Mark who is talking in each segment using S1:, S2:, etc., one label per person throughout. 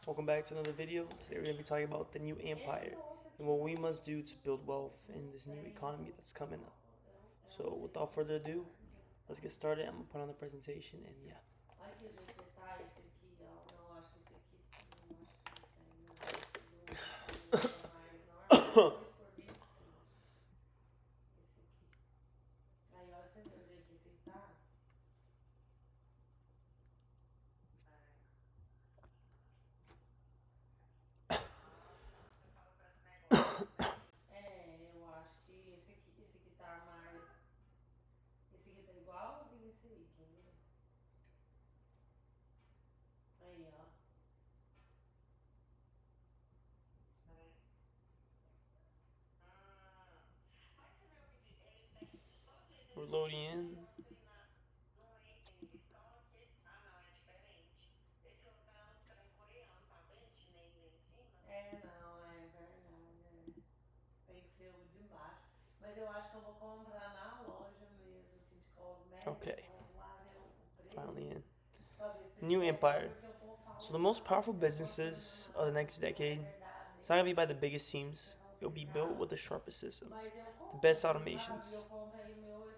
S1: Welcome back to another video. Today we're going to be talking about the new empire and what we must do to build wealth in this new economy that's coming up. So without further ado, let's get started. I'm going to put on the presentation and yeah. We're loading in. Okay, finally in. New empire. So the most powerful businesses of the next decade, it's not going to be by the biggest teams. It'll be built with the sharpest systems, the best automations.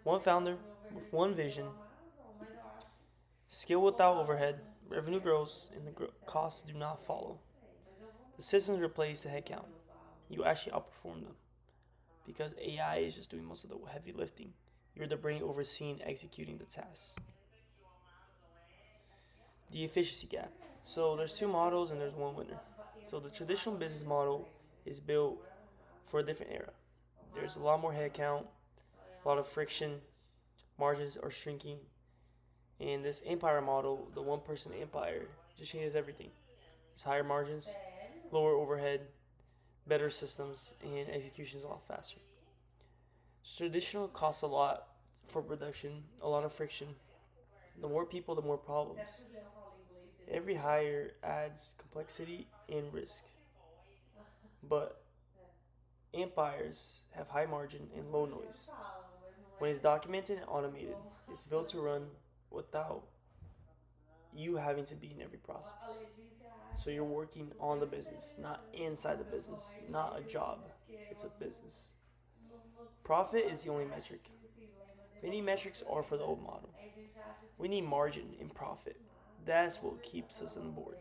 S1: One founder with one vision, skill without overhead, revenue grows, and the costs do not follow. The systems replace the headcount. You actually outperform them because AI is just doing most of the heavy lifting. You're the brain overseeing executing the tasks. The efficiency gap. So there's two models and there's one winner. So the traditional business model is built for a different era. There's a lot more headcount, a lot of friction, margins are shrinking. And this empire model, the one person empire, just changes everything. It's higher margins, lower overhead, better systems, and execution is a lot faster. So traditional costs a lot for production, a lot of friction. The more people, the more problems. Every hire adds complexity and risk. But empires have high margin and low noise. When it's documented and automated, it's built to run without you having to be in every process. So you're working on the business, not inside the business, not a job. It's a business. Profit is the only metric. Many metrics are for the old model. We need margin and profit. That's what keeps us on board.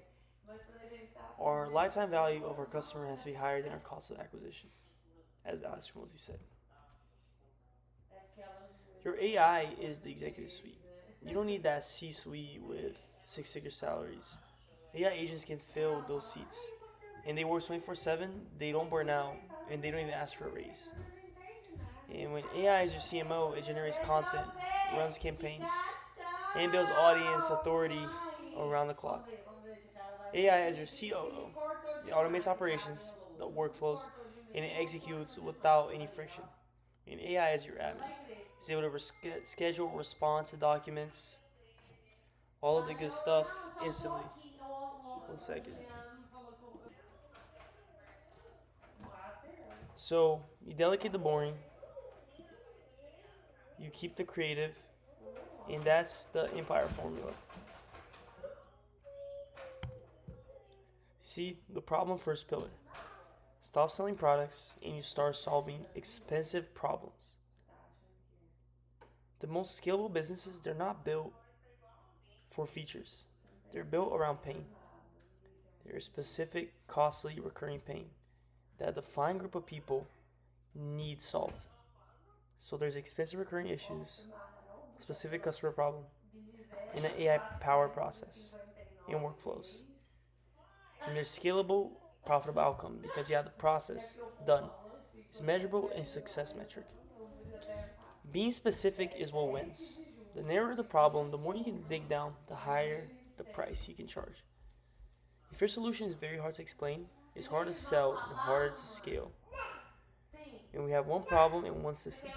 S1: Our lifetime value of our customer has to be higher than our cost of acquisition, as Alex Ramosi said. Your AI is the executive suite. You don't need that C-suite with six-figure salaries. AI agents can fill those seats, and they work 24/7. They don't burn out, and they don't even ask for a raise. And when AI is your CMO, it generates content, runs campaigns, and builds audience authority around the clock. AI as your COO, it automates operations, the workflows, and it executes without any friction. And AI as your admin, it's able to schedule, respond to documents, all of the good stuff instantly. 1 second. So you delegate the boring, you keep the creative, and that's the empire formula. See, the problem first pillar. Stop selling products and you start solving expensive problems. The most scalable businesses, they're not built for features. They're built around pain. They're a specific, costly, recurring pain that a defined group of people need solved. So there's expensive recurring issues, a specific customer problem, and an AI powered process and workflows. And there's scalable, profitable outcome because you have the process done. It's measurable and success metric. Being specific is what wins. The narrower the problem, the more you can dig down, the higher the price you can charge. If your solution is very hard to explain, it's hard to sell and harder to scale. And we have one problem and one system.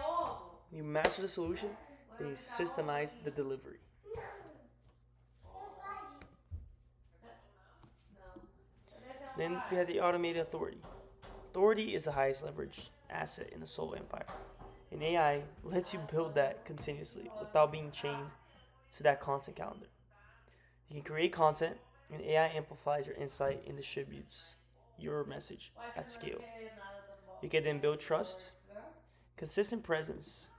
S1: You master the solution, then you systemize the delivery. Then we have the automated authority. Authority is the highest leverage asset in the solo empire. And AI lets you build that continuously without being chained to that content calendar. You can create content, And AI amplifies your insight and distributes your message at scale. You can then build trust. Consistent presence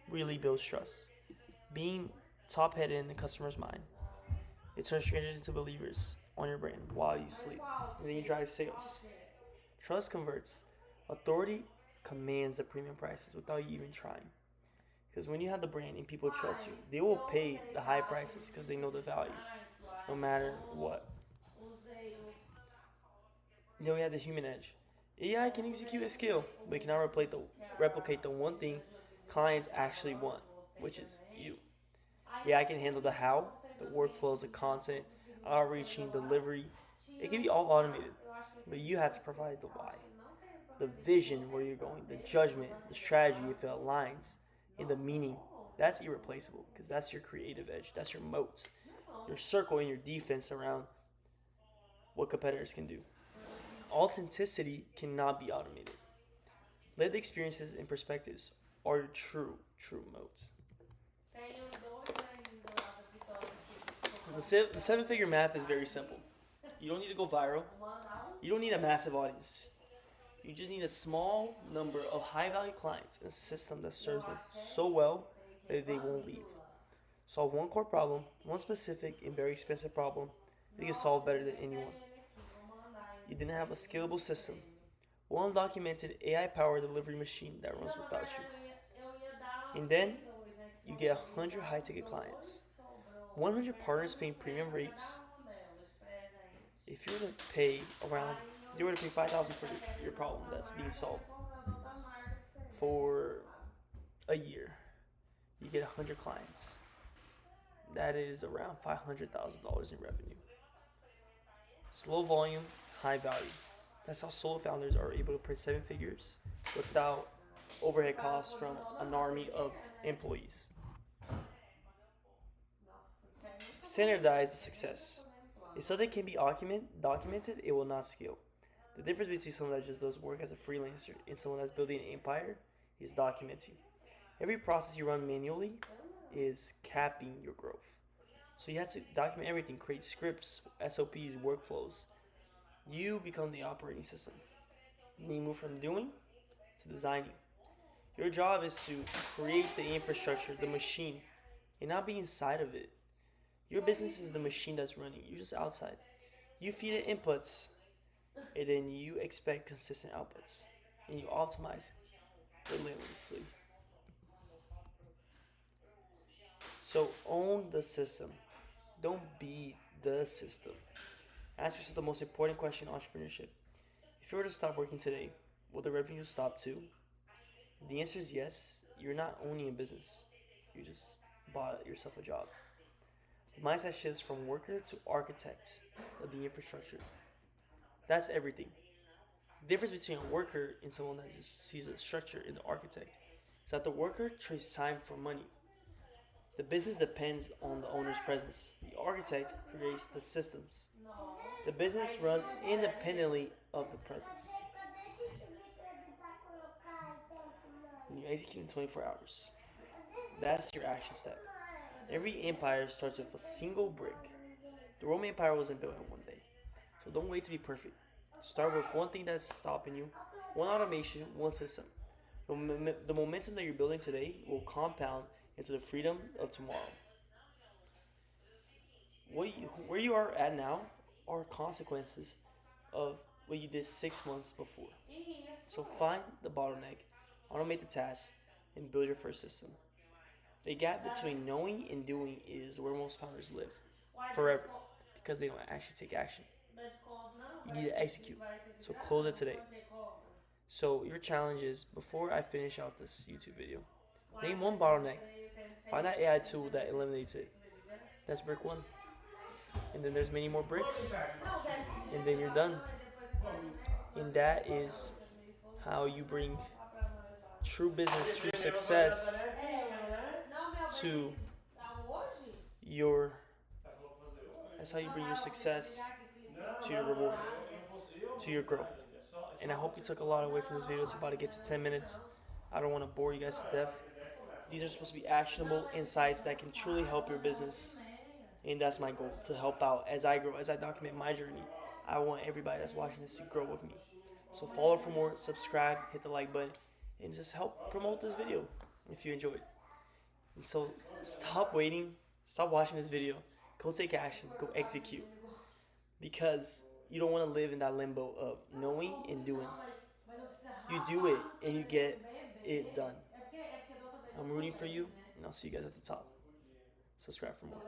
S1: really builds trust. Being top headed in the customer's mind, it turns strangers into believers on your brand while you sleep. And then you drive sales. Trust converts. Authority commands the premium prices without you even trying. Because when you have the brand and people trust you, they will pay the high prices because they know the value, no matter what. Then we have the human edge. AI can execute at scale, but it cannot replicate the one thing clients actually want, which is you. AI can handle the how, the workflows, the content, outreaching, delivery. It can be all automated, but you have to provide the why, the vision where you're going, the judgment, the strategy if it aligns, and the meaning. That's irreplaceable because that's your creative edge. That's your moat, your circle and your defense around what competitors can do. Authenticity cannot be automated. Lived experiences and perspectives are your true moats. The seven figure math is very simple. You don't need to go viral. You don't need a massive audience. You just need a small number of high value clients and a system that serves them so well that they won't leave. Solve one core problem, one specific and very expensive problem that you can solve better than anyone. You didn't have a scalable system. One documented AI powered delivery machine that runs without you. And then you get 100 high ticket clients, 100 partners paying premium rates. If you were to pay around, if you were to pay 5,000 for your problem that's being solved for a year, you get 100 clients. That is around $500,000 in revenue. Slow volume, high value. That's how solo founders are able to print seven figures without overhead costs from an army of employees. Standardize the success. If something can be documented, it will not scale. The difference between someone that just does work as a freelancer and someone that's building an empire is documenting. Every process you run manually is capping your growth. So you have to document everything, create scripts, SOPs, workflows. You become the operating system. Then you move from doing to designing. Your job is to create the infrastructure, the machine, and not be inside of it. Your business is the machine that's running. You're just outside. You feed it inputs, and then you expect consistent outputs, and you optimize relentlessly. So own the system. Don't be the system. Ask yourself the most important question in entrepreneurship. If you were to stop working today, will the revenue stop too? If the answer is yes, you're not owning a business. You just bought yourself a job. The mindset shifts from worker to architect of the infrastructure. That's everything. The difference between a worker and someone that just sees a structure in the architect is that the worker trades time for money. The business depends on the owner's presence. The architect creates the systems. The business runs independently of the presence. And you execute in 24 hours. That's your action step. Every empire starts with a single brick. The Roman Empire wasn't built in one day. So don't wait to be perfect. Start with one thing that's stopping you, one automation, one system. The momentum that you're building today will compound into the freedom of tomorrow. Where you are at now are consequences of what you did 6 months before. So find the bottleneck, automate the task, and build your first system. The gap between knowing and doing is where most founders live forever because they don't actually take action. You need to execute. So close it today. So your challenge is before I finish out this YouTube video, name one bottleneck. Find that AI tool that eliminates it. That's brick one. And then there's many more bricks. And then you're done. And that is how you bring true business, true success to your that's how you bring your success to your reward, to your growth. And I hope you took a lot away from this video. It's about to get to 10 minutes. I don't want to bore you guys to death. These are supposed to be actionable insights that can truly help your business And that's my goal, to help out as I grow, as I document my journey. I want everybody that's watching this to grow with me. So follow for more, subscribe, hit the like button, and just help promote this video if you enjoyed. And so stop waiting, stop watching this video, go take action, go execute. Because you don't want to live in that limbo of knowing and doing. You do it and you get it done. I'm rooting for you, and I'll see you guys at the top. Subscribe for more.